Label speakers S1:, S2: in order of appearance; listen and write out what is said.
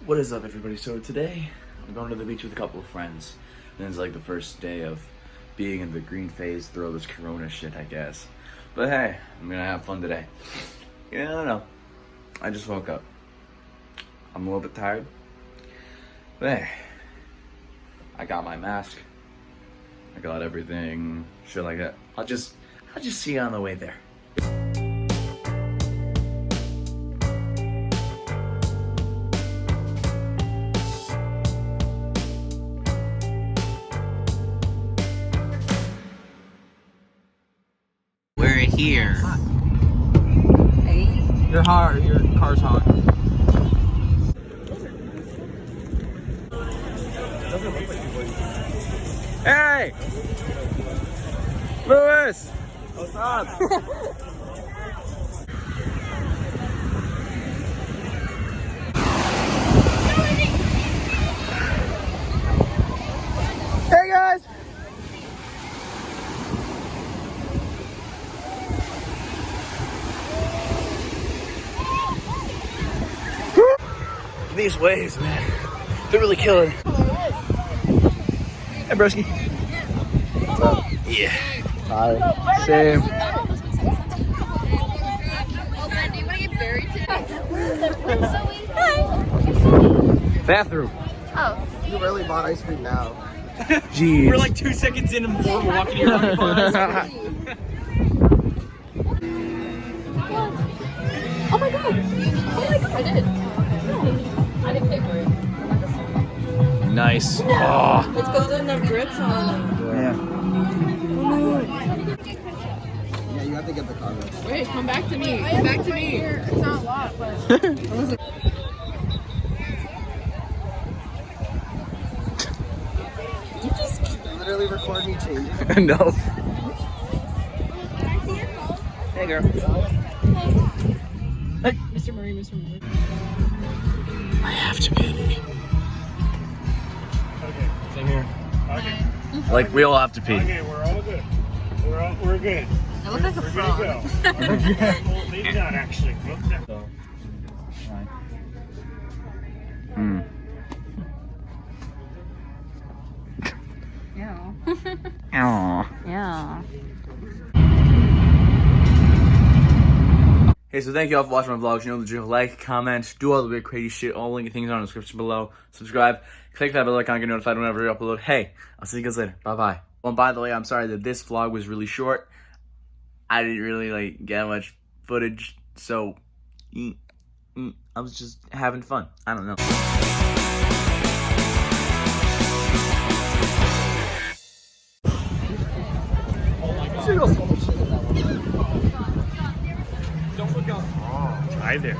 S1: What is up, everybody? So today I'm going to the beach with a couple of friends, and it's like the first day of being in the green phase through all this corona shit, I guess. But hey, I'm gonna have fun today. Yeah, I don't know. I just woke up. I'm a little bit tired. But hey, I got my mask. I got everything, shit like that. I'll just see you on the way there.
S2: We're here.
S3: Hey.
S2: Your car's hot. Hey! Louis! What's up? Hey guys!
S1: These waves, man, they're really killing.
S2: Hey broski.
S1: Yeah.
S2: Hi. Same. Bathroom.
S3: Oh. You really bought ice cream now.
S2: Jeez.
S4: We're like 2 seconds in and before we're walking here.
S3: Oh my god! Oh my god! I did. I didn't pay for it.
S2: Nice.
S3: No.
S2: Oh.
S3: It's because there's no grips on
S2: Yeah.
S3: Yeah, you have to get the car.
S5: Wait, come back to me. Come back to me. It's not a lot, but.
S3: You just literally record me changing.
S2: No.
S5: Can I see your phone?
S2: Hey girl.
S5: Hey. Mr. Murray, Mr. Murray.
S1: I have to pee.
S4: Okay.
S2: Same here.
S4: Okay.
S1: Like, we all have to pee.
S4: Okay, we're all good. We're good.
S5: I look like a
S4: We're
S5: frog.
S4: good to go. Well, maybe not actually.
S1: Hmm.
S5: Yeah.
S1: Aww.
S5: Yeah.
S1: Hey, so thank you all for watching my vlogs. You know the drill. Like, comment, do all the weird crazy shit. All linking things are in the description below. Subscribe, click that bell icon, get notified whenever I upload. Hey, I'll see you guys later. Bye-bye. Oh, and by the way, I'm sorry that this vlog was really short. I didn't really, get much footage, so I was just having fun. I don't know.
S4: Don't look up. Oh, hi there.